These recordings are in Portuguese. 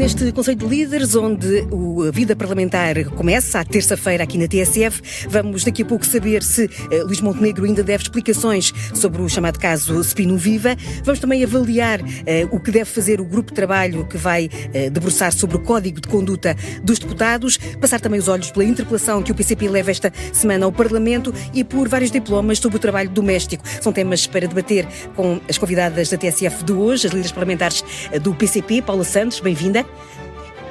neste Conselho de Líderes, onde a vida parlamentar começa, à terça-feira aqui na TSF, vamos daqui a pouco saber se Luís Montenegro ainda deve explicações sobre o chamado caso Spino Viva. Vamos também avaliar o que deve fazer o grupo de trabalho que vai debruçar sobre o Código de Conduta dos Deputados, passar também os olhos pela interpelação que o PCP leva esta semana ao Parlamento e por vários diplomas sobre o trabalho doméstico. São temas para debater com as convidadas da TSF de hoje, as líderes parlamentares do PCP, Paula Santos, bem-vinda.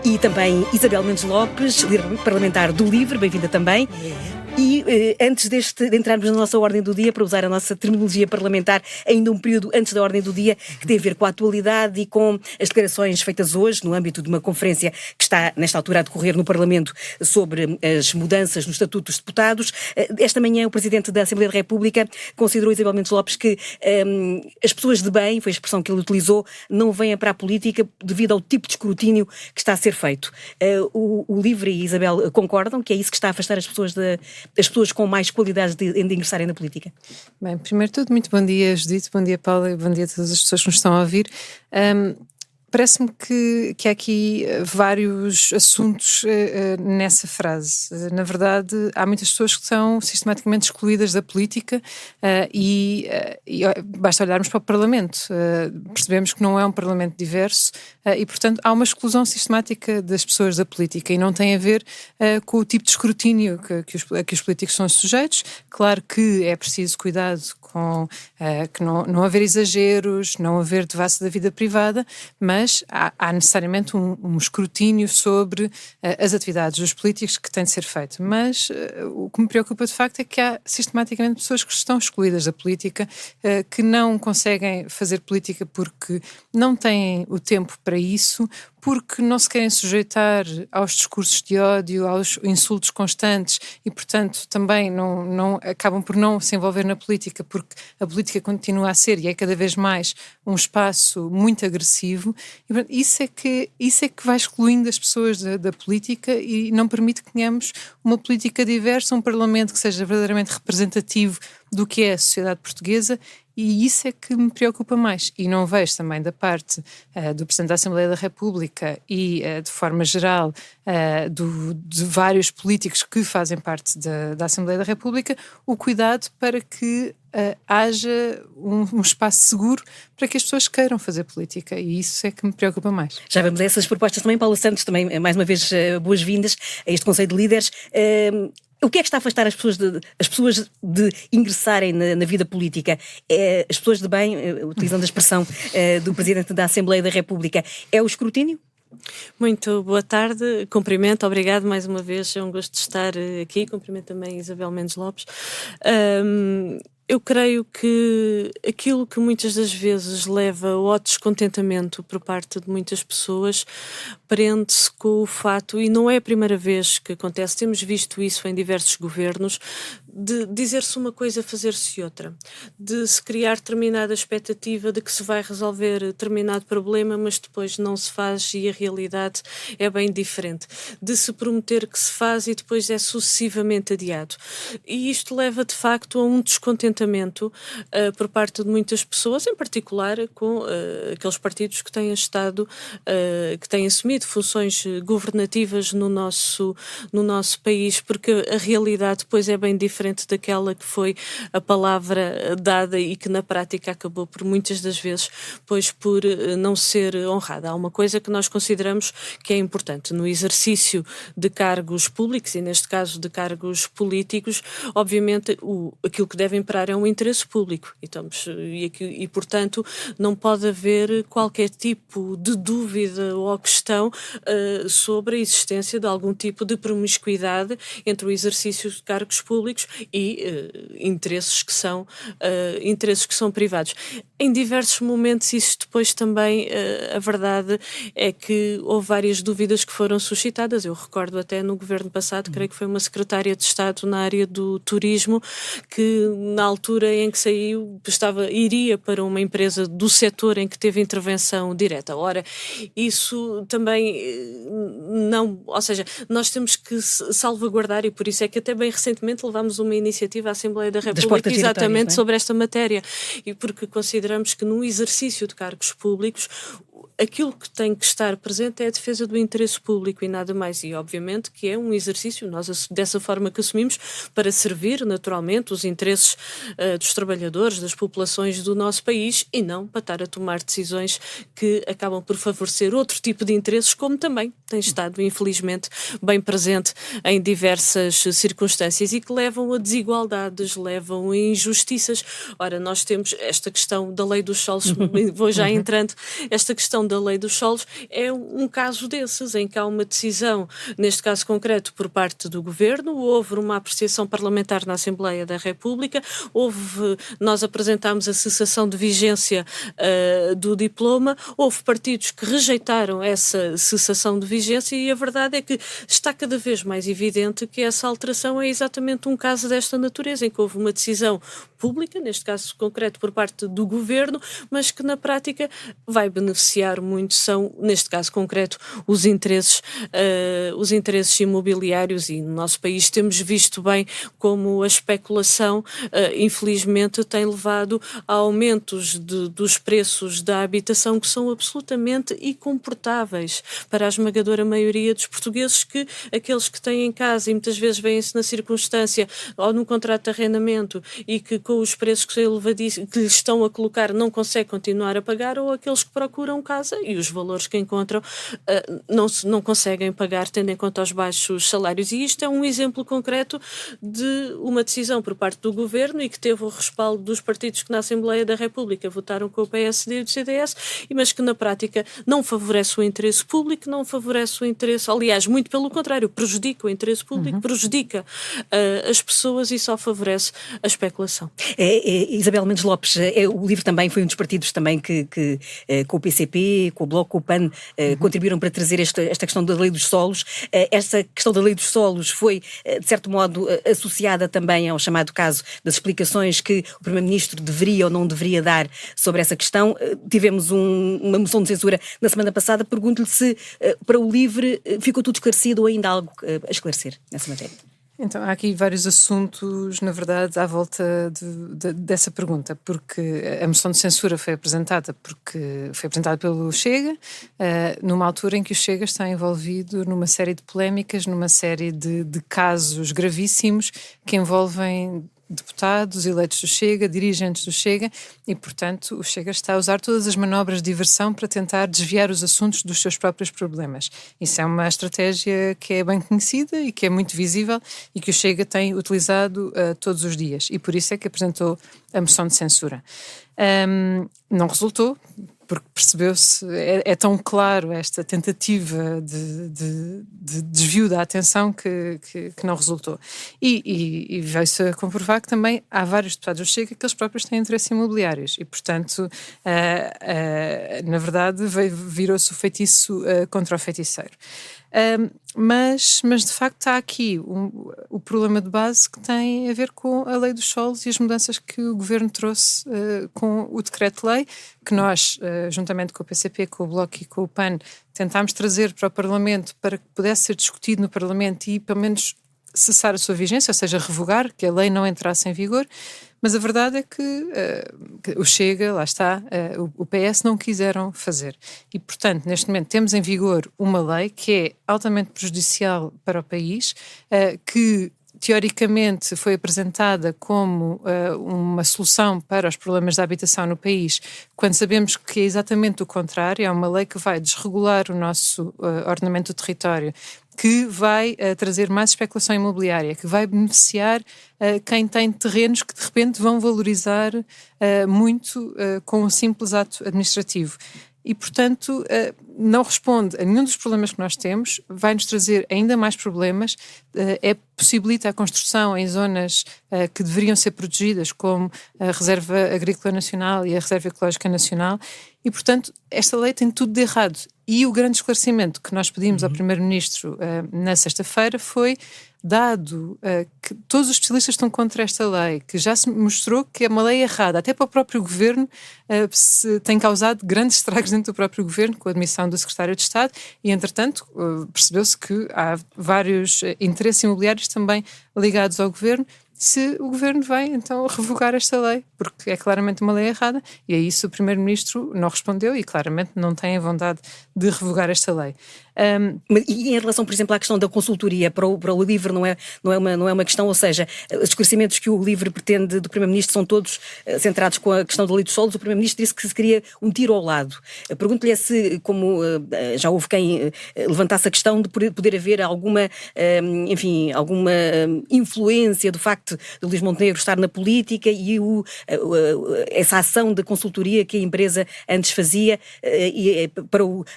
E também Isabel Mendes Lopes, líder parlamentar do LIVRE, bem-vinda também. E antes de entrarmos na nossa ordem do dia, para usar a nossa terminologia parlamentar, ainda um período antes da ordem do dia, que tem a ver com a atualidade e com as declarações feitas hoje no âmbito de uma conferência que está, nesta altura, a decorrer no Parlamento sobre as mudanças no Estatuto dos Deputados. Esta manhã, o Presidente da Assembleia da República considerou, Isabel Mendes Lopes, que as pessoas de bem, foi a expressão que ele utilizou, não venham para a política devido ao tipo de escrutínio que está a ser feito. O LIVRE e a Isabel concordam que é isso que está a afastar as pessoas com mais qualidades de ingressarem na política? Bem, primeiro de tudo, muito bom dia, Judite, bom dia, Paula, e bom dia a todas as pessoas que nos estão a ouvir. Parece-me que há aqui vários assuntos nessa frase. Na verdade, há muitas pessoas que são sistematicamente excluídas da política e basta olharmos para o Parlamento. Percebemos que não é um Parlamento diverso e, portanto, há uma exclusão sistemática das pessoas da política e não tem a ver com o tipo de escrutínio que os políticos são sujeitos. Claro que é preciso cuidado com que não haver exageros, não haver devassa da vida privada, mas há necessariamente um escrutínio sobre as atividades dos políticos que tem de ser feito. Mas o que me preocupa de facto é que há sistematicamente pessoas que estão excluídas da política, que não conseguem fazer política porque não têm o tempo para isso, porque não se querem sujeitar aos discursos de ódio, aos insultos constantes e, portanto, também acabam por não se envolver na política, porque a política continua a ser, e é cada vez mais, um espaço muito agressivo. E, portanto, isso é que vai excluindo as pessoas da política e não permite que tenhamos uma política diversa, um parlamento que seja verdadeiramente representativo do que é a sociedade portuguesa. E isso é que me preocupa mais. E não vejo também da parte do Presidente da Assembleia da República e, de forma geral, de vários políticos que fazem parte da Assembleia da República, o cuidado para que haja um espaço seguro para que as pessoas queiram fazer política. E isso é que me preocupa mais. Já vamos a essas propostas também. Paula Santos, também, mais uma vez, boas-vindas a este Conselho de Líderes. O que é que está a afastar as pessoas de ingressarem na vida política? As pessoas de bem, utilizando a expressão do Presidente da Assembleia da República, é o escrutínio? Muito boa tarde, cumprimento, obrigado mais uma vez, é um gosto de estar aqui, cumprimento também Isabel Mendes Lopes. Eu creio que aquilo que muitas das vezes leva ao descontentamento por parte de muitas pessoas prende-se com o fato, e não é a primeira vez que acontece, temos visto isso em diversos governos, de dizer-se uma coisa, fazer-se outra, de se criar determinada expectativa de que se vai resolver determinado problema, mas depois não se faz e a realidade é bem diferente, de se prometer que se faz e depois é sucessivamente adiado. E isto leva de facto a um descontentamento por parte de muitas pessoas, em particular com aqueles partidos que têm estado, que têm assumido funções governativas no nosso país, porque a realidade depois é bem diferente daquela que foi a palavra dada e que na prática acabou por muitas das vezes pois por não ser honrada. Há uma coisa que nós consideramos que é importante no exercício de cargos públicos e neste caso de cargos políticos, obviamente aquilo que deve imperar é um interesse público e portanto não pode haver qualquer tipo de dúvida ou questão sobre a existência de algum tipo de promiscuidade entre o exercício de cargos públicos e interesses que são privados. Em diversos momentos isso depois também, a verdade é que houve várias dúvidas que foram suscitadas. Eu recordo até no governo passado, creio que foi uma secretária de Estado na área do turismo, que na altura em que saiu iria para uma empresa do setor em que teve intervenção direta. Ora, isso também não, ou seja, nós temos que salvaguardar, e por isso é que até bem recentemente levámos uma iniciativa à Assembleia da República exatamente sobre esta matéria, e porque consideramos que no exercício de cargos públicos aquilo que tem que estar presente é a defesa do interesse público e nada mais, e obviamente que é um exercício, nós dessa forma que assumimos, para servir naturalmente os interesses dos trabalhadores, das populações do nosso país, e não para estar a tomar decisões que acabam por favorecer outro tipo de interesses, como também tem estado, infelizmente, bem presente em diversas circunstâncias e que levam a desigualdades, levam a injustiças. Ora, nós temos esta questão da lei dos solos, vou já entrando, esta questão da lei dos solos é um caso desses, em que há uma decisão, neste caso concreto, por parte do Governo, houve uma apreciação parlamentar na Assembleia da República, nós apresentámos a cessação de vigência do diploma, houve partidos que rejeitaram essa cessação de vigência e a verdade é que está cada vez mais evidente que essa alteração é exatamente um caso desta natureza, em que houve uma decisão pública, neste caso concreto por parte do Governo, mas que na prática vai beneficiar muito, são, neste caso concreto, os interesses imobiliários, e no nosso país temos visto bem como a especulação, infelizmente, tem levado a aumentos dos preços da habitação que são absolutamente incomportáveis para a esmagadora maioria dos portugueses, que aqueles que têm em casa e muitas vezes veem-se na circunstância ou num contrato de arrendamento e que com os preços que lhes estão a colocar não conseguem continuar a pagar, ou aqueles que procuram casa e os valores que encontram não conseguem pagar, tendo em conta os baixos salários. E isto é um exemplo concreto de uma decisão por parte do Governo e que teve o respaldo dos partidos que na Assembleia da República votaram com o PSD e o CDS, mas que na prática não favorece o interesse público, não favorece o interesse, aliás, muito pelo contrário, prejudica o interesse público, prejudica as pessoas e só favorece a especulação. Isabel Mendes Lopes, o LIVRE também foi um dos partidos também que com o PCP, com o Bloco, com o PAN, contribuíram para trazer esta questão da lei dos solos. Esta questão da lei dos solos foi, de certo modo, associada também ao chamado caso das explicações que o Primeiro-Ministro deveria ou não deveria dar sobre essa questão. Tivemos uma moção de censura na semana passada. Pergunto-lhe se para o LIVRE ficou tudo esclarecido ou ainda há algo a esclarecer nessa matéria. Então, há aqui vários assuntos, na verdade, à volta dessa pergunta, porque a moção de censura foi apresentada pelo Chega, numa altura em que o Chega está envolvido numa série de polémicas, numa série de casos gravíssimos que envolvem deputados eleitos do Chega, dirigentes do Chega, e, portanto, o Chega está a usar todas as manobras de diversão para tentar desviar os assuntos dos seus próprios problemas. Isso é uma estratégia que é bem conhecida e que é muito visível e que o Chega tem utilizado todos os dias, e por isso é que apresentou a moção de censura. Não resultou, porque percebeu-se, é tão claro esta tentativa de desvio da atenção que não resultou. E veio-se a comprovar que também há vários deputados do Chega que eles próprios têm interesses imobiliários e, portanto, na verdade, virou-se o feitiço contra o feiticeiro. Mas de facto há aqui o problema de base que tem a ver com a lei dos solos e as mudanças que o Governo trouxe com o decreto-lei, que nós, juntamente com o PCP, com o Bloco e com o PAN, tentámos trazer para o Parlamento para que pudesse ser discutido no Parlamento e pelo menos cessar a sua vigência, ou seja, revogar, que a lei não entrasse em vigor. Mas a verdade é que o Chega, lá está, o PS não quiseram fazer. E, portanto, neste momento temos em vigor uma lei que é altamente prejudicial para o país, que teoricamente foi apresentada como uma solução para os problemas da habitação no país, quando sabemos que é exatamente o contrário. É uma lei que vai desregular o nosso ordenamento do território, que vai trazer mais especulação imobiliária, que vai beneficiar quem tem terrenos que de repente vão valorizar muito com um simples ato administrativo. E, portanto, não responde a nenhum dos problemas que nós temos, vai-nos trazer ainda mais problemas, possibilita a construção em zonas que deveriam ser protegidas, como a Reserva Agrícola Nacional e a Reserva Ecológica Nacional, e, portanto, esta lei tem tudo de errado. E o grande esclarecimento que nós pedimos ao Primeiro-Ministro na sexta-feira foi, dado que todos os especialistas estão contra esta lei, que já se mostrou que é uma lei errada, até para o próprio Governo, tem causado grandes estragos dentro do próprio Governo, com a admissão do Secretário de Estado, e, entretanto, percebeu-se que há vários interesses imobiliários também ligados ao Governo, se o Governo vai então revogar esta lei, porque é claramente uma lei errada, e a isso o Primeiro-Ministro não respondeu e claramente não tem a vontade de revogar esta lei. E em relação, por exemplo, à questão da consultoria para o LIVRE não é uma questão, ou seja, os esclarecimentos que o LIVRE pretende do Primeiro-Ministro são todos centrados com a questão da lei dos solos. O Primeiro-Ministro disse que se queria um tiro ao lado. Pergunto-lhe se, como já houve quem levantasse a questão de poder haver alguma influência do facto de Luís Montenegro estar na política e essa ação de consultoria que a empresa antes fazia,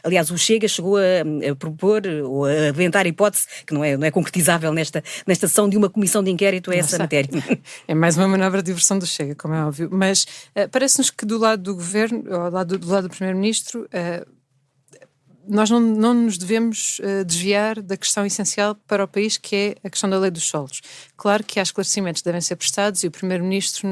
aliás, o Chega chegou a propor ou a aventar a hipótese, que não é concretizável nesta sessão, de uma comissão de inquérito a essa matéria. É mais uma manobra de diversão do Chega, como é óbvio, mas parece-nos que do lado do Governo, ou do lado do Primeiro-Ministro, nós não nos devemos desviar da questão essencial para o país, que é a questão da lei dos solos. Claro que há esclarecimentos que devem ser prestados e o Primeiro-Ministro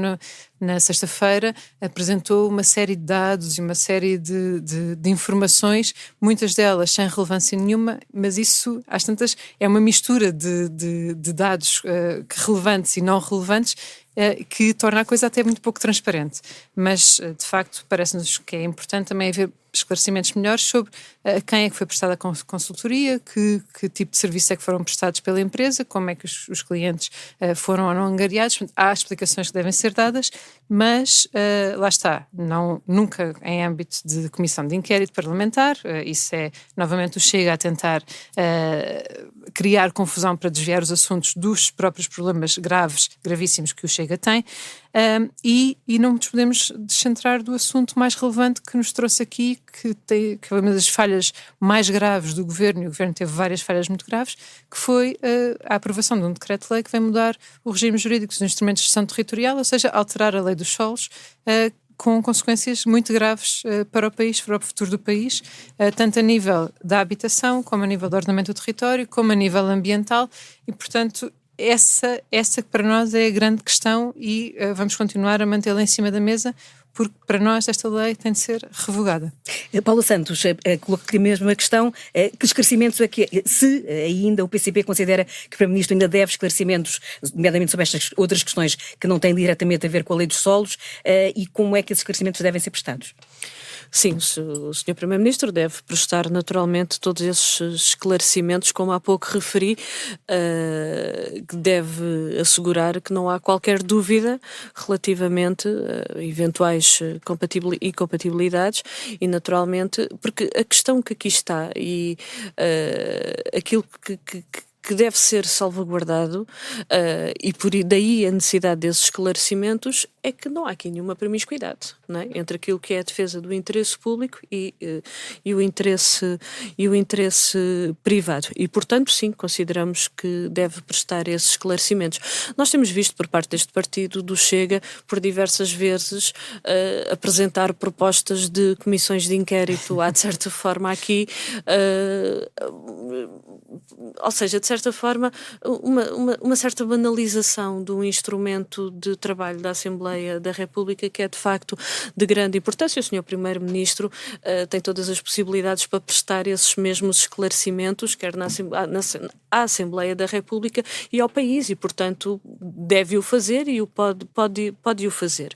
na sexta-feira apresentou uma série de dados e uma série de informações, muitas delas sem relevância nenhuma, mas isso, às tantas, é uma mistura de dados relevantes e não relevantes, que torna a coisa até muito pouco transparente. Mas, de facto, parece-nos que é importante também haver esclarecimentos melhores sobre a quem é que foi prestada a consultoria, que tipo de serviço é que foram prestados pela empresa, como é que os clientes foram ou não angariados. Há explicações que devem ser dadas, mas lá está, nunca em âmbito de comissão de inquérito parlamentar. Isso é, novamente, o Chega a tentar criar confusão para desviar os assuntos dos próprios problemas gravíssimos que o Chega tem. E não nos podemos descentrar do assunto mais relevante que nos trouxe aqui, que é uma das falhas mais graves do Governo, e o Governo teve várias falhas muito graves, que foi a aprovação de um decreto-lei que vem mudar o regime jurídico dos instrumentos de gestão territorial, ou seja, alterar a lei dos solos, com consequências muito graves para o país, para o futuro do país, tanto a nível da habitação, como a nível do ordenamento do território, como a nível ambiental, e, portanto, essa para nós é a grande questão e vamos continuar a mantê-la em cima da mesa, porque para nós esta lei tem de ser revogada. Paula Santos, coloco-lhe mesmo a questão, que esclarecimentos é que, se ainda o PCP considera que o Primeiro-Ministro ainda deve esclarecimentos, nomeadamente sobre estas outras questões que não têm diretamente a ver com a lei dos solos, e como é que esses esclarecimentos devem ser prestados? Sim, o Sr. Primeiro-Ministro deve prestar naturalmente todos esses esclarecimentos, como há pouco referi, que deve assegurar que não há qualquer dúvida relativamente a eventuais incompatibilidades e naturalmente, porque a questão que aqui está e aquilo que deve ser salvaguardado e por daí a necessidade desses esclarecimentos é que não há aqui nenhuma promiscuidade, não é? Entre aquilo que é a defesa do interesse público e o interesse privado. E, portanto, sim, consideramos que deve prestar esses esclarecimentos. Nós temos visto por parte deste partido, do Chega, por diversas vezes apresentar propostas de comissões de inquérito, há de certa forma aqui, ou seja, de certa forma, uma certa banalização do instrumento de trabalho da Assembleia da República, que é de facto de grande importância. O Sr. Primeiro-Ministro tem todas as possibilidades para prestar esses mesmos esclarecimentos, quer à Assembleia da República e ao país, e portanto deve-o fazer e pode-o fazer.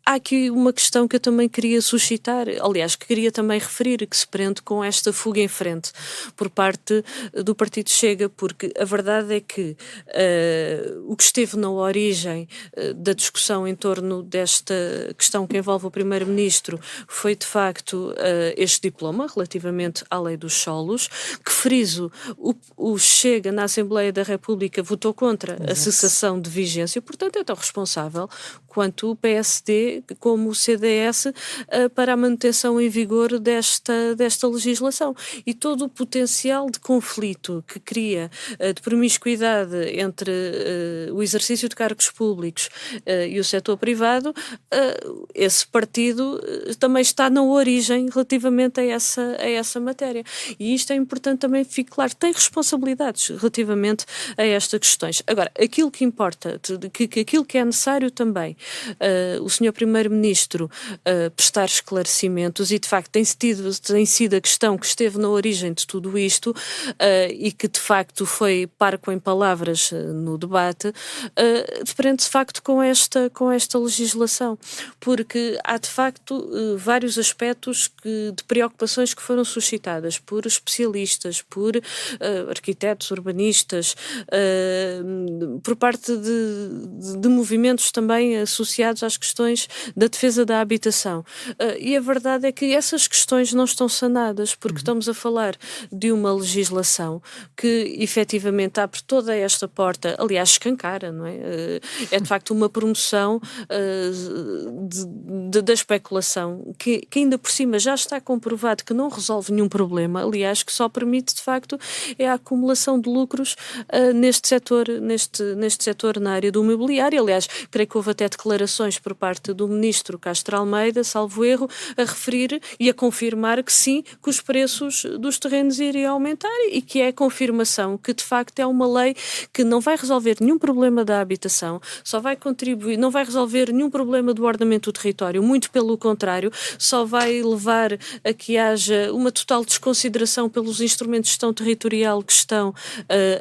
Há aqui uma questão que eu também queria suscitar, aliás, que queria também referir, que se prende com esta fuga em frente por parte do Partido Chega, porque a verdade é que o que esteve na origem da discussão em torno desta questão que envolve o Primeiro-Ministro foi, de facto, este diploma relativamente à lei dos solos, que, friso, o Chega na Assembleia da República votou contra a cessação de vigência, portanto é tão responsável quanto o PSD como o CDS para a manutenção em vigor desta legislação. E todo o potencial de conflito que cria, de promiscuidade entre o exercício de cargos públicos e o setor privado, esse partido também está na origem relativamente a essa matéria. E isto é importante também ficar claro, tem responsabilidades relativamente a estas questões. Agora, aquilo que importa, aquilo que é necessário também o Sr. Primeiro-Ministro prestar esclarecimentos, e de facto tem sido a questão que esteve na origem de tudo isto, e que de facto foi parco em palavras no debate, depreende de facto com esta legislação, porque há de facto vários aspectos de preocupações que foram suscitadas por especialistas, por arquitetos, urbanistas, por parte de movimentos também associados às questões da defesa da habitação. E a verdade é que essas questões não estão sanadas, porque estamos a falar de uma legislação que efetivamente abre toda esta porta, aliás, escancara, não é? É de facto uma promoção da especulação, que ainda por cima já está comprovado que não resolve nenhum problema, aliás, que só permite de facto a acumulação de lucros neste setor na área do imobiliário. Aliás, creio que houve até declarações por parte do ministro Castro Almeida, salvo erro, a referir e a confirmar que sim, que os preços dos terrenos iriam aumentar, e que é a confirmação que de facto é uma lei que não vai resolver nenhum problema da habitação, só vai contribuir, não vai resolver nenhum problema do ordenamento do território, muito pelo contrário, só vai levar a que haja uma total desconsideração pelos instrumentos de gestão territorial que estão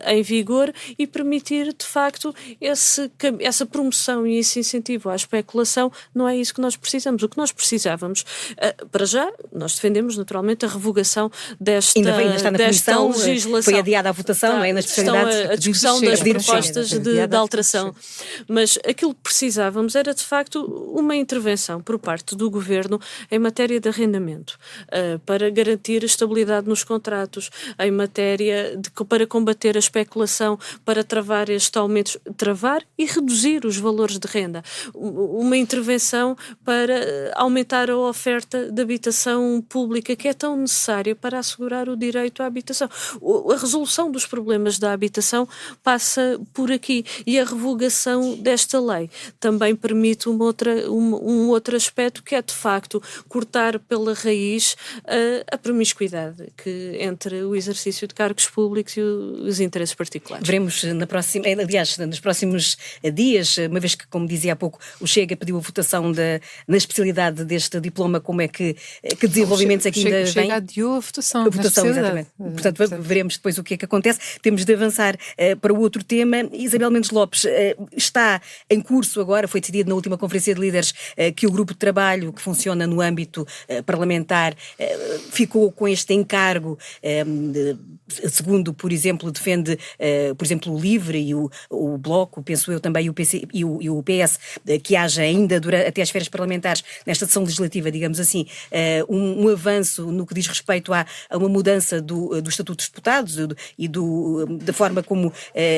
em vigor, e permitir de facto essa promoção e esse incentivo à especulação. Não é isso que nós precisamos. O que nós precisávamos, para já, nós defendemos naturalmente a revogação desta legislação. Foi adiada a votação, não é? Nas especialidades. A discussão das propostas de alteração. Mas aquilo que precisávamos era, de facto, uma intervenção por parte do Governo em matéria de arrendamento, para garantir estabilidade nos contratos, em matéria para combater a especulação, para travar este aumento, travar e reduzir os valores de renda. Uma intervenção para aumentar a oferta de habitação pública, que é tão necessária para assegurar o direito à habitação. A resolução dos problemas da habitação passa por aqui, e a revogação desta lei também permite um outro aspecto, que é de facto cortar pela raiz a promiscuidade entre o exercício de cargos públicos e os interesses particulares. Veremos nos próximos dias, uma vez que, como dizia há pouco, o Chega pediu a votação na especialidade deste diploma, como é que desenvolvimentos aqui ainda vêm? O Chega adiou a votação. Exatamente. Portanto, veremos depois o que é que acontece. Temos de avançar para o outro tema. Isabel Mendes Lopes, está em curso agora, foi decidido na última Conferência de Líderes que o grupo de trabalho que funciona no âmbito parlamentar ficou com este encargo, segundo, por exemplo, defende, por exemplo, o LIVRE e o Bloco, penso eu também, o PC e o PS, que haja ainda até as férias parlamentares, nesta sessão legislativa, digamos assim, um avanço no que diz respeito a uma mudança do Estatuto dos Deputados e da forma como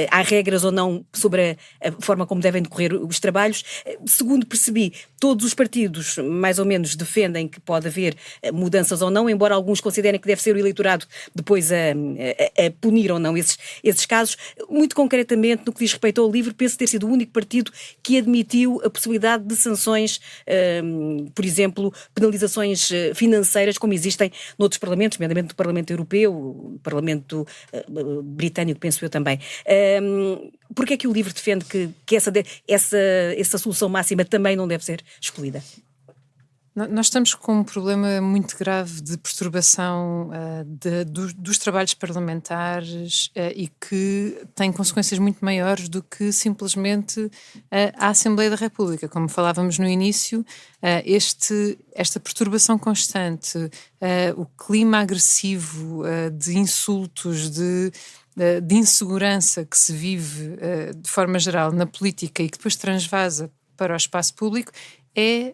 há regras ou não sobre a forma como devem decorrer os trabalhos. Segundo percebi, todos os partidos mais ou menos defendem que pode haver mudanças ou não, embora alguns considerem que deve ser o eleitorado depois a punir ou não esses casos. Muito concretamente, no que diz respeito ao LIVRE, penso ter sido o único partido que admitiu a possibilidade de sanções, por exemplo, penalizações financeiras, como existem noutros parlamentos, nomeadamente do Parlamento Europeu, o Parlamento Britânico, penso eu também. Porquê é que o LIVRE defende que essa solução máxima também não deve ser excluída? Nós estamos com um problema muito grave de perturbação dos trabalhos parlamentares e que tem consequências muito maiores do que simplesmente a Assembleia da República. Como falávamos no início, esta perturbação constante, o clima agressivo de insultos, de insegurança que se vive de forma geral na política e que depois transvasa para o espaço público, é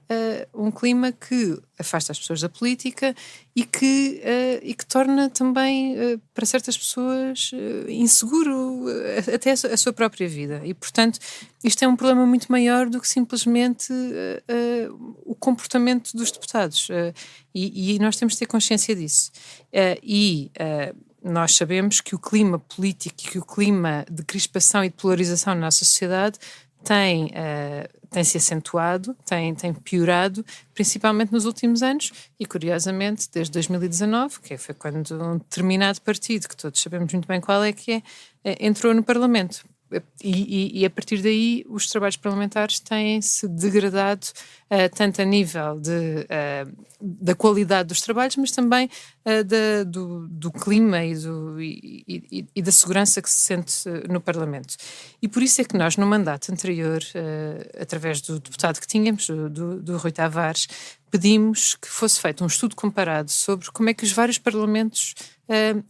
um clima que afasta as pessoas da política e que torna também, para certas pessoas, inseguro até a sua própria vida. E, portanto, isto é um problema muito maior do que simplesmente o comportamento dos deputados. E nós temos de ter consciência disso. Nós sabemos que o clima político e que o clima de crispação e de polarização na nossa sociedade tem se acentuado, tem piorado, principalmente nos últimos anos e, curiosamente, desde 2019, que foi quando um determinado partido, que todos sabemos muito bem qual é que é, entrou no Parlamento. E a partir daí os trabalhos parlamentares têm-se degradado tanto a nível da qualidade dos trabalhos, mas também do clima e da segurança que se sente no Parlamento. E por isso é que nós, no mandato anterior, através do deputado que tínhamos, do Rui Tavares, pedimos que fosse feito um estudo comparado sobre como é que os vários parlamentos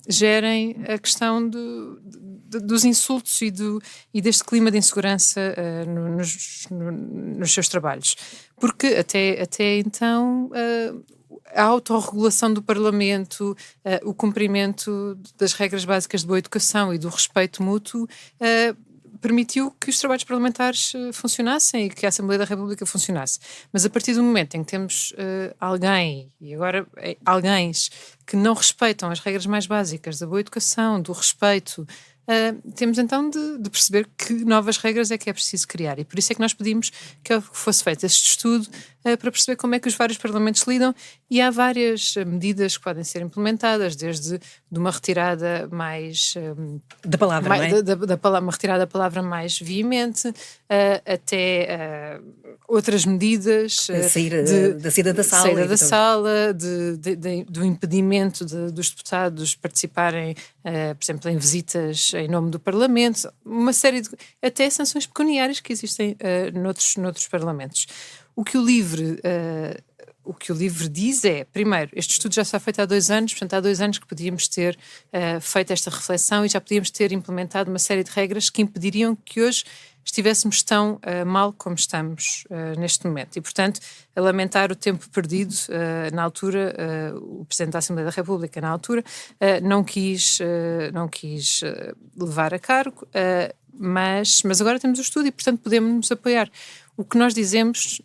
gerem a questão dos insultos e deste clima de insegurança nos seus trabalhos. Porque até então a autorregulação do Parlamento, o cumprimento das regras básicas de boa educação e do respeito mútuo permitiu que os trabalhos parlamentares funcionassem e que a Assembleia da República funcionasse. Mas a partir do momento em que temos alguém, e agora alguém que não respeitam as regras mais básicas da boa educação, do respeito, temos então de perceber que novas regras é que é preciso criar. E por isso é que nós pedimos que fosse feito este estudo para perceber como é que os vários parlamentos lidam, e há várias medidas que podem ser implementadas, desde de uma retirada mais da palavra, não é? Uma retirada da palavra mais veemente, até outras medidas da saída da sala, saída da sala, do impedimento dos deputados participarem, por exemplo, em visitas em nome do Parlamento, uma série de até sanções pecuniárias que existem noutros parlamentos. O que o LIVRE diz é, primeiro, este estudo já está feito há 2 anos, portanto há 2 anos que podíamos ter feito esta reflexão e já podíamos ter implementado uma série de regras que impediriam que hoje estivéssemos tão mal como estamos neste momento. E, portanto, a lamentar o tempo perdido, na altura, o Presidente da Assembleia da República, na altura, não quis levar a cargo, mas agora temos o estudo e, portanto, podemos nos apoiar. O que nós dizemos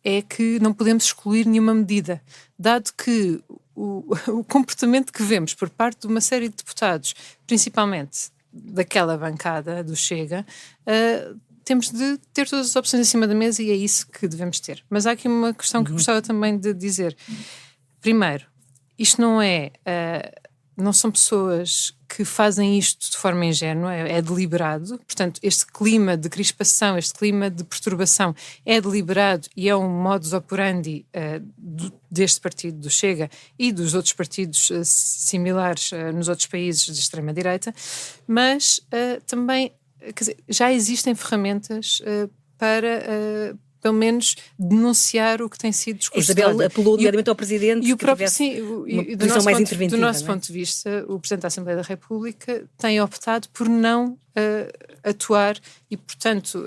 é que não podemos excluir nenhuma medida, dado que o comportamento que vemos por parte de uma série de deputados, principalmente daquela bancada do Chega, temos de ter todas as opções em cima da mesa e é isso que devemos ter. Mas há aqui uma questão que gostava também de dizer. Primeiro, isto não são pessoas que fazem isto de forma ingênua, é deliberado. Portanto, este clima de crispação, este clima de perturbação é deliberado e é um modus operandi deste partido do Chega e dos outros partidos similares nos outros países de extrema-direita, mas também, quer dizer, já existem ferramentas para pelo menos denunciar o que tem sido discursado. Isabel apelou nomeadamente ao Presidente e o próprio, do nosso não é? ponto de vista, o Presidente da Assembleia da República tem optado por não atuar e, portanto,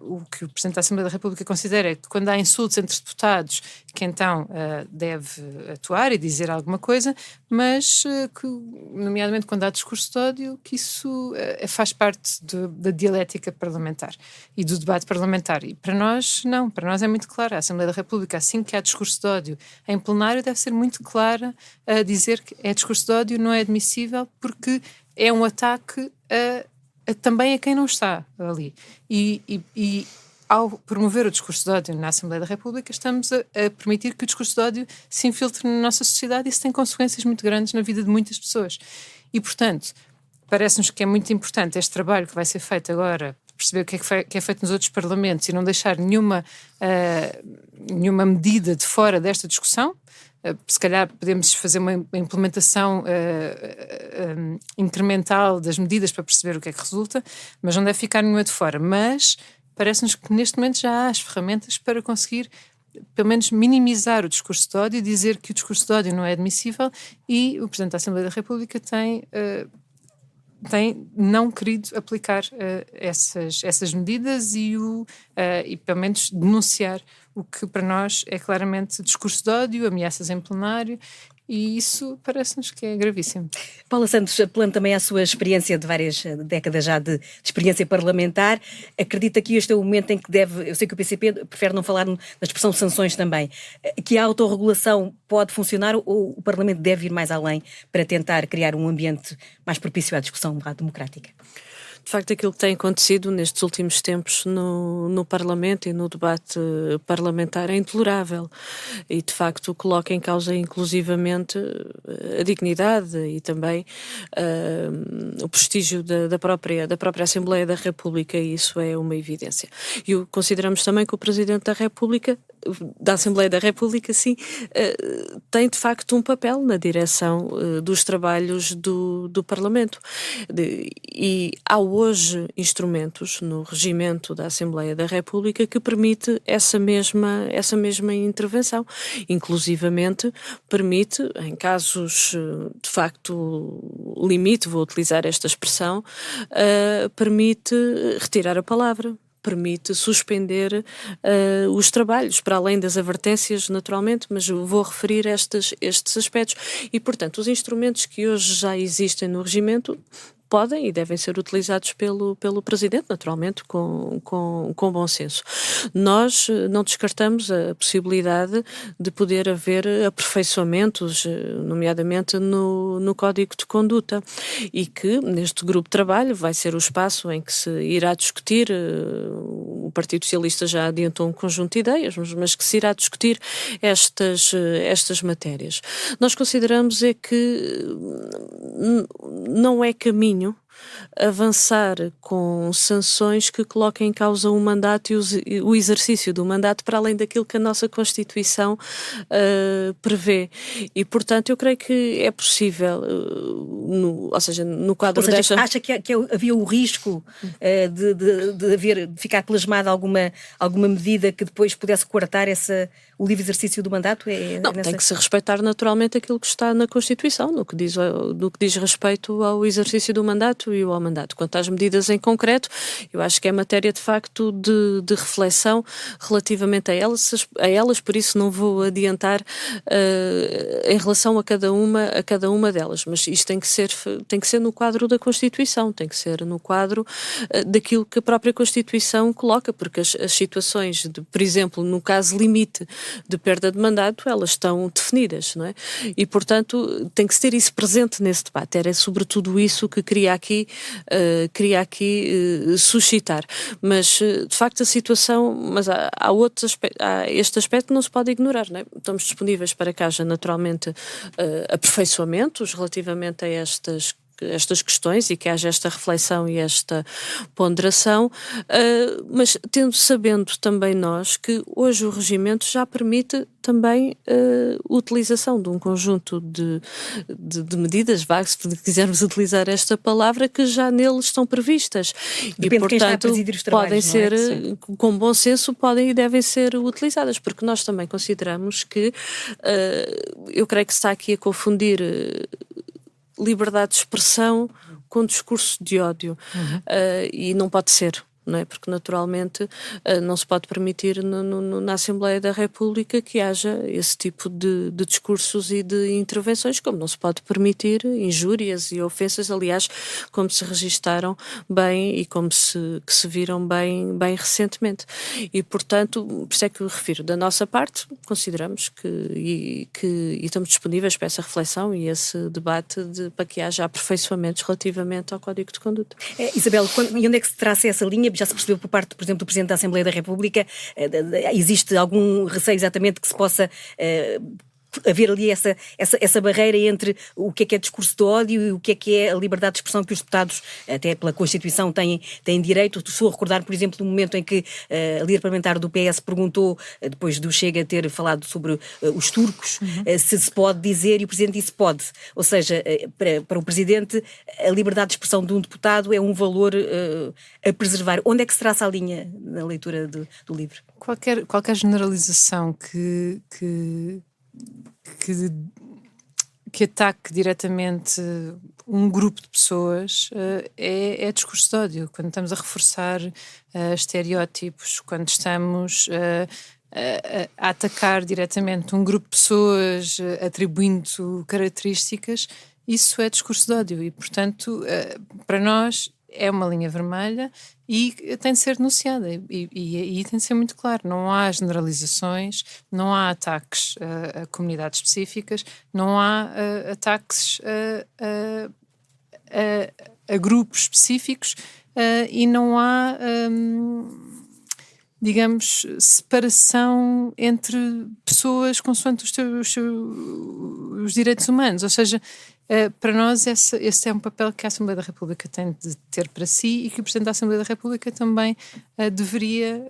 o que o Presidente da Assembleia da República considera é que quando há insultos entre deputados, que então deve atuar e dizer alguma coisa, mas que, nomeadamente quando há discurso de ódio, que isso faz parte da dialética parlamentar e do debate parlamentar. E para nós, não. Para nós é muito claro. A Assembleia da República, assim que há discurso de ódio em plenário, deve ser muito clara a dizer que é discurso de ódio, não é admissível, porque é um ataque também a quem não está ali. E ao promover o discurso de ódio na Assembleia da República, estamos a permitir que o discurso de ódio se infiltre na nossa sociedade e isso tem consequências muito grandes na vida de muitas pessoas. E, portanto, parece-nos que é muito importante este trabalho que vai ser feito agora, perceber o que é feito nos outros parlamentos e não deixar nenhuma medida de fora desta discussão. Se calhar podemos fazer uma implementação incremental das medidas para perceber o que é que resulta, mas não deve ficar nenhuma de fora. Mas parece-nos que neste momento já há as ferramentas para conseguir, pelo menos, minimizar o discurso de ódio, dizer que o discurso de ódio não é admissível, e o Presidente da Assembleia da República tem não querido aplicar essas medidas e pelo menos denunciar o que para nós é claramente discurso de ódio, ameaças em plenário, e isso parece-nos que é gravíssimo. Paula Santos, apelando também à sua experiência de várias décadas já de experiência parlamentar, acredita que este é o momento em que eu sei que o PCP prefere não falar na expressão sanções também, que a autorregulação pode funcionar ou o Parlamento deve ir mais além para tentar criar um ambiente mais propício à discussão democrática? De facto, aquilo que tem acontecido nestes últimos tempos no Parlamento e no debate parlamentar é intolerável e, de facto, coloca em causa inclusivamente a dignidade e também o prestígio da própria Assembleia da República, e isso é uma evidência. E consideramos também que o Presidente da Assembleia da República, sim, tem de facto um papel na direção dos trabalhos do Parlamento. E há hoje instrumentos no regimento da Assembleia da República que permite essa mesma intervenção. Inclusivamente permite, em casos de facto limite, vou utilizar esta expressão, permite retirar a palavra, permite suspender os trabalhos, para além das advertências, naturalmente, mas vou referir estes aspectos. E, portanto, os instrumentos que hoje já existem no regimento podem e devem ser utilizados pelo Presidente, naturalmente, com bom senso. Nós não descartamos a possibilidade de poder haver aperfeiçoamentos, nomeadamente no Código de Conduta, e que neste grupo de trabalho vai ser o espaço em que se irá discutir, o Partido Socialista já adiantou um conjunto de ideias, mas que se irá discutir estas matérias. Nós consideramos é que não é caminho avançar com sanções que coloquem em causa o mandato e o exercício do mandato para além daquilo que a nossa Constituição prevê. E, portanto, eu creio que é possível, ou seja, no quadro desta... Acha que havia o risco de ficar plasmada alguma medida que depois pudesse coartar o livre exercício do mandato? Tem que se respeitar naturalmente aquilo que está na Constituição, no que diz respeito ao exercício do mandato e ao mandato. Quanto às medidas em concreto, eu acho que é matéria de facto de reflexão relativamente a elas, por isso não vou adiantar em relação a cada uma delas, mas isto tem que ser no quadro da Constituição, tem que ser no quadro daquilo que a própria Constituição coloca, porque as situações, por exemplo, no caso limite de perda de mandato, elas estão definidas, não é? E, portanto, tem que se ter isso presente nesse debate. Era sobretudo isso que queria aqui suscitar. Mas, de facto, a situação, mas há outros aspectos, este aspecto não se pode ignorar, não é? Estamos disponíveis para que haja naturalmente aperfeiçoamentos relativamente a estas questões e que haja esta reflexão e esta ponderação, mas sabendo também nós que hoje o regimento já permite também a utilização de um conjunto de medidas, se quisermos utilizar esta palavra, que já neles estão previstas. Depende, e, portanto, podem ser, com bom senso, podem e devem ser utilizadas, porque nós também consideramos que, eu creio que se está aqui a confundir liberdade de expressão com discurso de ódio. E não pode ser, não é? Porque naturalmente não se pode permitir na Assembleia da República que haja esse tipo de discursos e de intervenções, como não se pode permitir injúrias e ofensas, aliás, como se registaram bem e como que se viram bem bem recentemente. E, portanto, por isso é que eu refiro, da nossa parte, consideramos que estamos disponíveis para essa reflexão e esse debate para que haja aperfeiçoamentos relativamente ao Código de Conduta. Isabel, e onde é que se traça essa linha? Já se percebeu por parte, por exemplo, do Presidente da Assembleia da República, existe algum receio exatamente que se possa haver ali essa barreira entre o que é discurso de ódio e o que é a liberdade de expressão que os deputados, até pela Constituição, têm direito? Estou a recordar, por exemplo, do momento em que a líder parlamentar do PS perguntou, depois do Chega ter falado sobre os turcos, se pode dizer, e o Presidente disse pode. Ou seja, para o Presidente, a liberdade de expressão de um deputado é um valor a preservar. Onde é que se traça a linha na leitura do livro? Qualquer generalização que ataque diretamente um grupo de pessoas é discurso de ódio. Quando estamos a reforçar estereótipos, quando estamos a atacar diretamente um grupo de pessoas atribuindo características, isso é discurso de ódio e, portanto, para nós é uma linha vermelha e tem de ser denunciada e tem de ser muito claro, não há generalizações, não há ataques a comunidades específicas, não há ataques a grupos específicos, e não há, digamos, separação entre pessoas consoante os direitos humanos. Ou seja, para nós esse é um papel que a Assembleia da República tem de ter para si e que o Presidente da Assembleia da República também deveria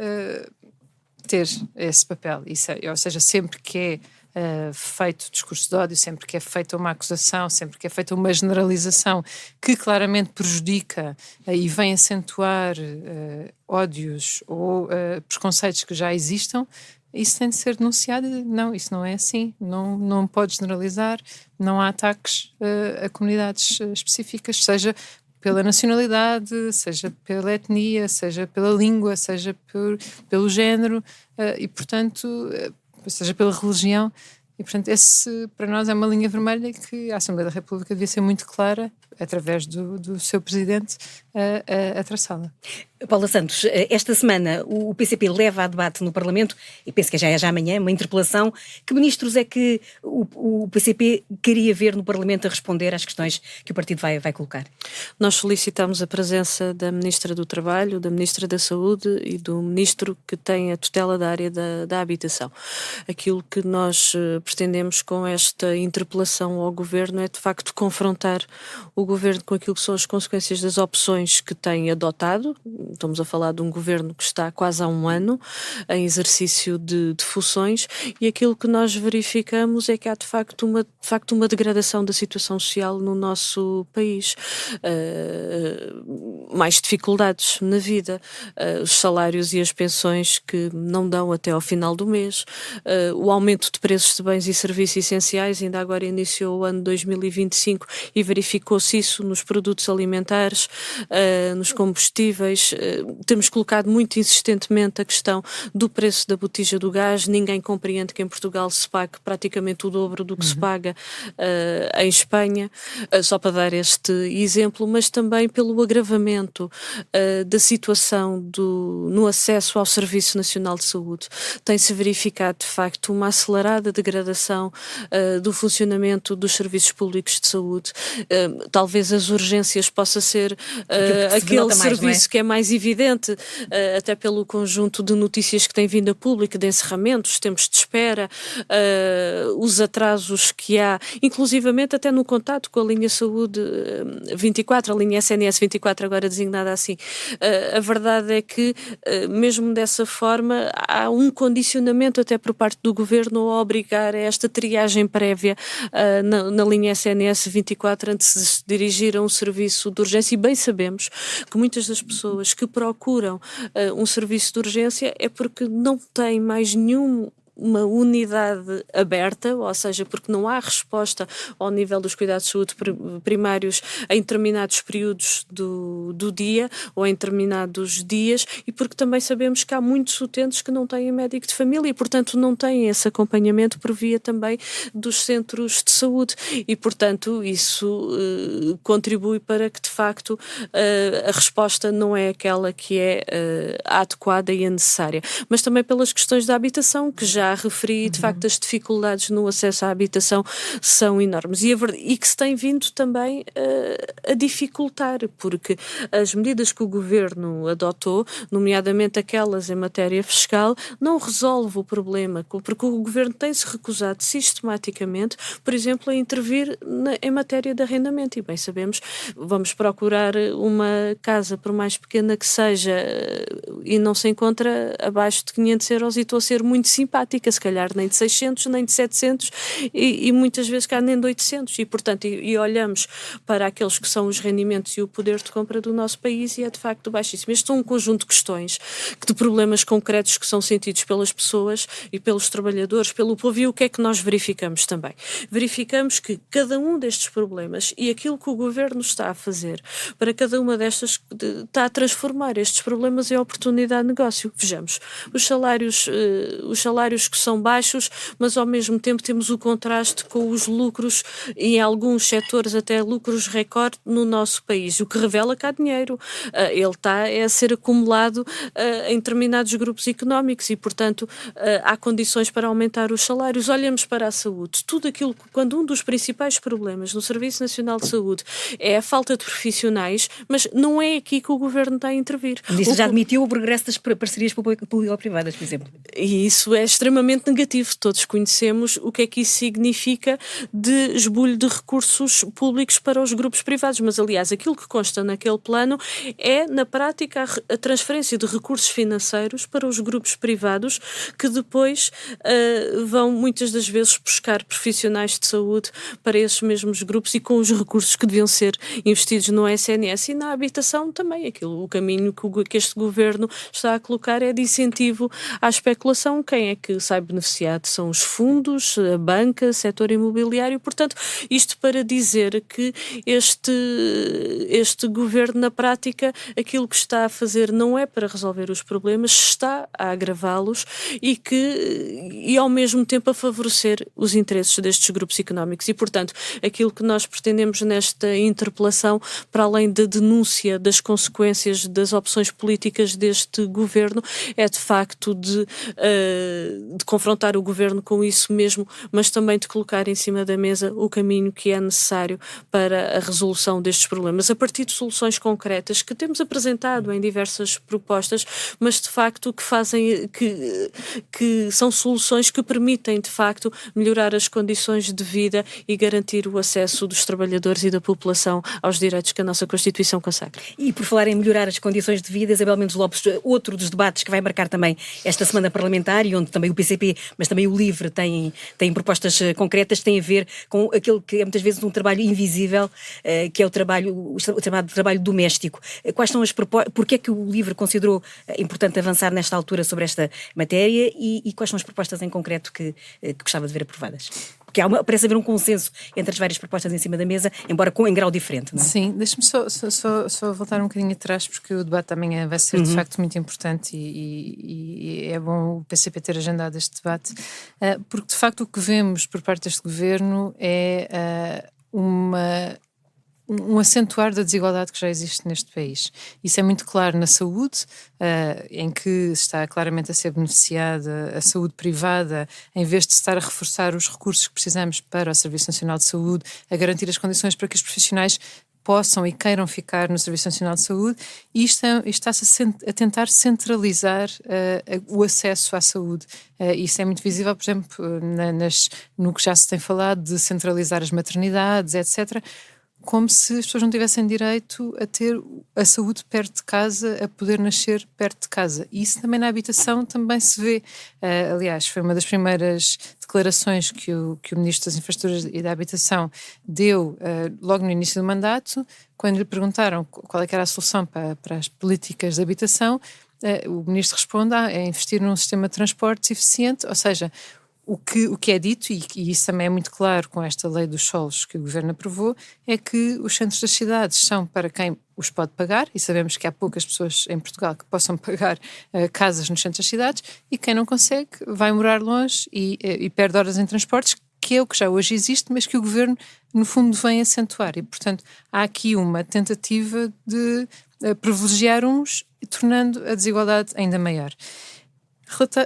ter esse papel. Ou seja, sempre que é feito discurso de ódio, sempre que é feita uma acusação, sempre que é feita uma generalização que claramente prejudica e vem acentuar ódios ou preconceitos que já existam, isso tem de ser denunciado. Não, isso não é assim. Não pode generalizar. Não há ataques a comunidades específicas, seja pela nacionalidade, seja pela etnia, seja pela língua, seja pelo género e, portanto, seja pela religião. E, portanto, esse para nós é uma linha vermelha que a Assembleia da República devia ser muito clara, através do seu Presidente, a traçá-la. Paula Santos, esta semana o PCP leva a debate no Parlamento, e penso que já é já amanhã, uma interpelação. Que ministros é que o PCP queria ver no Parlamento a responder às questões que o partido vai colocar? Nós solicitamos a presença da Ministra do Trabalho, da Ministra da Saúde e do Ministro que tem a tutela da área da habitação. Aquilo que nós pretendemos com esta interpelação ao Governo é, de facto, confrontar o Governo com aquilo que são as consequências das opções que tem adotado. Estamos a falar de um Governo que está quase há um ano em exercício de funções, e aquilo que nós verificamos é que há de facto uma degradação da situação social no nosso país. Mais dificuldades na vida, os salários e as pensões que não dão até ao final do mês, o aumento de preços de bens e serviços essenciais. Ainda agora iniciou o ano 2025 e verificou-se isso nos produtos alimentares, nos combustíveis. Temos colocado muito insistentemente a questão do preço da botija do gás. Ninguém compreende que em Portugal se pague praticamente o dobro do que se paga em Espanha, só para dar este exemplo, mas também pelo agravamento da situação no acesso ao Serviço Nacional de Saúde. Tem-se verificado, de facto, uma acelerada degradação do funcionamento dos serviços públicos de saúde. Talvez as urgências possa ser aquele serviço que é mais evidente, até pelo conjunto de notícias que tem vindo a público, de encerramentos, tempos de espera, os atrasos que há, inclusivamente até no contato com a linha Saúde 24, a linha SNS 24, agora designada assim. A verdade é que, mesmo dessa forma, há um condicionamento até por parte do Governo a obrigar a esta triagem prévia na linha SNS 24 antes de se dirigir a um serviço de urgência. E bem sabemos que muitas das pessoas que procuram um serviço de urgência é porque não têm mais uma unidade aberta, ou seja, porque não há resposta ao nível dos cuidados de saúde primários em determinados períodos do dia ou em determinados dias, e porque também sabemos que há muitos utentes que não têm médico de família e, portanto, não têm esse acompanhamento por via também dos centros de saúde, e, portanto, isso contribui para que, de facto, a resposta não é aquela que é adequada e a necessária. Mas também pelas questões da habitação, que já referi, de facto as dificuldades no acesso à habitação são enormes e que se tem vindo também a dificultar, porque as medidas que o Governo adotou, nomeadamente aquelas em matéria fiscal, não resolve o problema, porque o Governo tem-se recusado sistematicamente, por exemplo, a intervir em matéria de arrendamento, e bem sabemos, vamos procurar uma casa, por mais pequena que seja, e não se encontra abaixo de 500 euros, e estou a ser muito simpática, se calhar nem de 600, nem de 700 e muitas vezes cá nem de 800, e portanto e olhamos para aqueles que são os rendimentos e o poder de compra do nosso país e é de facto baixíssimo. Este é um conjunto de questões, de problemas concretos que são sentidos pelas pessoas e pelos trabalhadores, pelo povo. E o que é que nós verificamos também? Verificamos que cada um destes problemas e aquilo que o Governo está a fazer para cada uma destas, está a transformar estes problemas em oportunidade de negócio. Vejamos, os salários que são baixos, mas ao mesmo tempo temos o contraste com os lucros, e em alguns setores até lucros recorde no nosso país, o que revela que há dinheiro. Ele está a ser acumulado em determinados grupos económicos e, portanto, há condições para aumentar os salários. Olhamos para a saúde. Tudo aquilo, quando um dos principais problemas no Serviço Nacional de Saúde é a falta de profissionais, mas não é aqui que o Governo está a intervir. Isso já admitiu o regresso das parcerias público-privadas, por exemplo. E isso é extremamente negativo. Todos conhecemos o que é que isso significa de esbulho de recursos públicos para os grupos privados. Mas, aliás, aquilo que consta naquele plano é, na prática, a transferência de recursos financeiros para os grupos privados, que depois vão, muitas das vezes, buscar profissionais de saúde para esses mesmos grupos e com os recursos que deviam ser investidos no SNS e na habitação também. O caminho que este Governo está a colocar é de incentivo à especulação. Quem é que sai beneficiado? São os fundos, a banca, o setor imobiliário. Portanto, isto para dizer que este Governo, na prática, aquilo que está a fazer não é para resolver os problemas, está a agravá-los e ao mesmo tempo a favorecer os interesses destes grupos económicos. E, portanto, aquilo que nós pretendemos nesta interpelação, para além da denúncia das consequências das opções políticas deste Governo, é de facto de confrontar o Governo com isso mesmo, mas também de colocar em cima da mesa o caminho que é necessário para a resolução destes problemas, a partir de soluções concretas que temos apresentado em diversas propostas, mas de facto que são soluções que permitem de facto melhorar as condições de vida e garantir o acesso dos trabalhadores e da população aos direitos que a nossa Constituição consagra. E por falar em melhorar as condições de vida, Isabel Mendes Lopes, outro dos debates que vai marcar também esta semana parlamentar, e onde também o PCP, mas também o LIVRE têm propostas concretas, tem a ver com aquele que é muitas vezes um trabalho invisível, que é o chamado trabalho doméstico. Quais são as propostas? Porquê é que o LIVRE considerou importante avançar nesta altura sobre esta matéria e quais são as propostas em concreto que gostava de ver aprovadas? Porque parece haver um consenso entre as várias propostas em cima da mesa, embora em grau diferente, não é? Sim, deixa-me só voltar um bocadinho atrás, porque o debate amanhã vai ser de facto muito importante e é bom o PCP ter agendado este debate, porque de facto o que vemos por parte deste Governo é um acentuar da desigualdade que já existe neste país. Isso é muito claro na saúde, em que está claramente a ser beneficiada a saúde privada, em vez de estar a reforçar os recursos que precisamos para o Serviço Nacional de Saúde, a garantir as condições para que os profissionais possam e queiram ficar no Serviço Nacional de Saúde, e está-se a tentar centralizar o acesso à saúde. Isso é muito visível, por exemplo, no que já se tem falado de centralizar as maternidades, etc., como se as pessoas não tivessem direito a ter a saúde perto de casa, a poder nascer perto de casa. E isso também na habitação também se vê. Aliás, foi uma das primeiras declarações que o Ministro das Infraestruturas e da Habitação deu logo no início do mandato, quando lhe perguntaram qual é que era a solução para as políticas de habitação. O Ministro responde: é investir num sistema de transportes eficiente, ou seja, o que é dito, e isso também é muito claro com esta lei dos solos que o Governo aprovou, é que os centros das cidades são para quem os pode pagar, e sabemos que há poucas pessoas em Portugal que possam pagar casas nos centros das cidades, e quem não consegue vai morar longe e perde horas em transportes, que é o que já hoje existe, mas que o Governo, no fundo, vem acentuar. E, portanto, há aqui uma tentativa de privilegiar uns e tornando a desigualdade ainda maior.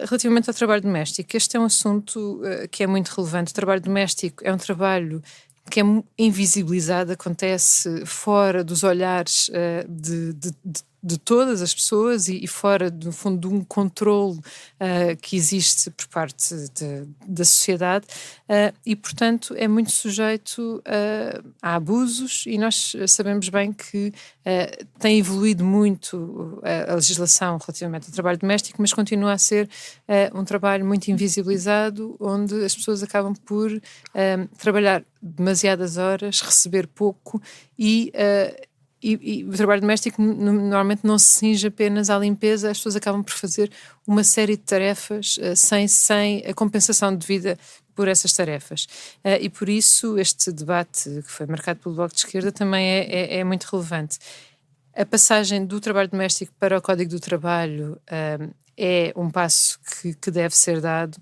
Relativamente ao trabalho doméstico, este é um assunto que é muito relevante. O trabalho doméstico é um trabalho que é invisibilizado, acontece fora dos olhares de todas as pessoas e fora, no fundo, de um controle que existe por parte da sociedade e, portanto, é muito sujeito a abusos, e nós sabemos bem que tem evoluído muito a legislação relativamente ao trabalho doméstico, mas continua a ser um trabalho muito invisibilizado, onde as pessoas acabam por trabalhar demasiadas horas, receber pouco e o trabalho doméstico normalmente não se cinge apenas à limpeza, as pessoas acabam por fazer uma série de tarefas sem a compensação devida por essas tarefas. E por isso este debate que foi marcado pelo Bloco de Esquerda também é muito relevante. A passagem do trabalho doméstico para o Código do Trabalho é um passo que deve ser dado.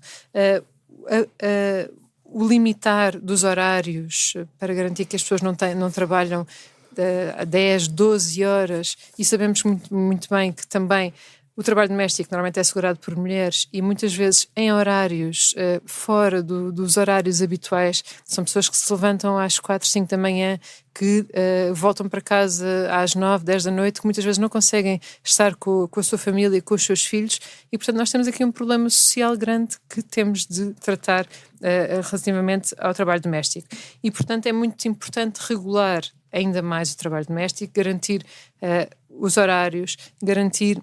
O limitar dos horários para garantir que as pessoas não trabalham a 10, 12 horas, e sabemos muito, muito bem que também o trabalho doméstico normalmente é assegurado por mulheres e muitas vezes em horários fora dos horários habituais. São pessoas que se levantam às 4, 5 da manhã, que voltam para casa às 9, 10 da noite, que muitas vezes não conseguem estar com a sua família e com os seus filhos, e portanto nós temos aqui um problema social grande que temos de tratar relativamente ao trabalho doméstico. E portanto é muito importante regular ainda mais o trabalho doméstico, garantir os horários, garantir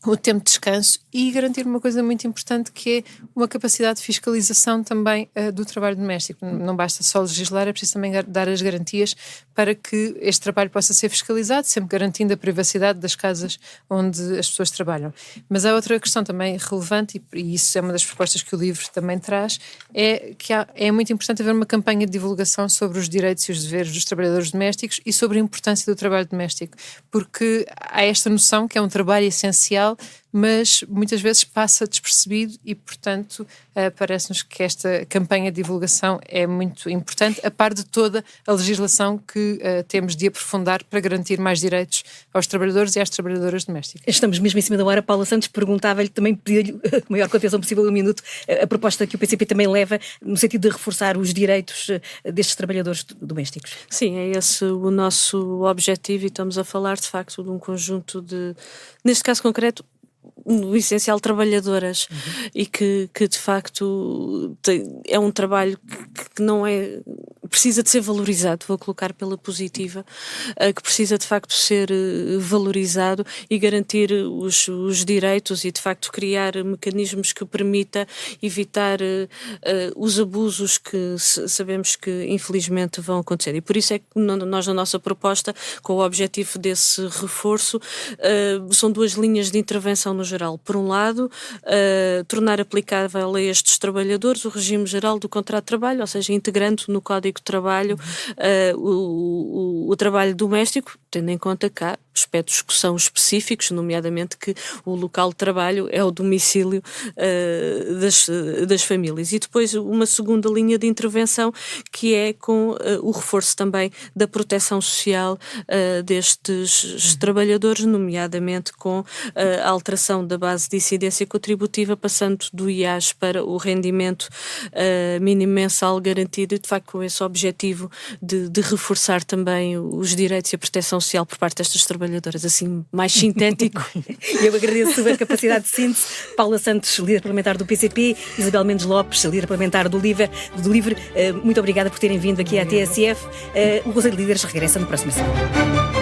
o tempo de descanso e garantir uma coisa muito importante, que é uma capacidade de fiscalização também do trabalho doméstico. Não basta só legislar, é preciso também dar as garantias para que este trabalho possa ser fiscalizado, sempre garantindo a privacidade das casas onde as pessoas trabalham. Mas há outra questão também relevante, e isso é uma das propostas que o livro também traz, é que é muito importante haver uma campanha de divulgação sobre os direitos e os deveres dos trabalhadores domésticos e sobre a importância do trabalho doméstico, porque há esta noção que é um trabalho essencial, mas muitas vezes passa despercebido e, portanto, parece-nos que esta campanha de divulgação é muito importante, a par de toda a legislação que temos de aprofundar para garantir mais direitos aos trabalhadores e às trabalhadoras domésticas. Estamos mesmo em cima da hora. Paula Santos, perguntava-lhe, também pedia-lhe a maior contenção possível, 1 minuto, a proposta que o PCP também leva no sentido de reforçar os direitos destes trabalhadores domésticos. Sim, é esse o nosso objetivo, e estamos a falar de facto de um conjunto de, neste caso concreto, no essencial trabalhadoras, e que de facto é um trabalho que não é, precisa de ser valorizado, vou colocar pela positiva, que precisa de facto ser valorizado e garantir os direitos, e de facto criar mecanismos que permita evitar os abusos que sabemos que infelizmente vão acontecer. E por isso é que nós, na nossa proposta, com o objetivo desse reforço, são 2 linhas de intervenção no geral. Por um lado, tornar aplicável a estes trabalhadores o regime geral do contrato de trabalho, ou seja, integrando no Código de Trabalho o trabalho doméstico, tendo em conta que há aspectos que são específicos, nomeadamente que o local de trabalho é o domicílio das famílias. E depois uma segunda linha de intervenção, que é com o reforço também da proteção social destes trabalhadores, nomeadamente com a alteração da base de incidência contributiva, passando do IAS para o rendimento mínimo mensal garantido, e de facto com esse objetivo de reforçar também os direitos e a proteção social por parte destas trabalhadoras, assim mais sintético. Eu agradeço a capacidade de síntese. Paula Santos, líder parlamentar do PCP, Isabel Mendes Lopes, líder parlamentar do LIVRE. Muito obrigada por terem vindo aqui à TSF. O Conselho de Líderes regressa no próximo sábado.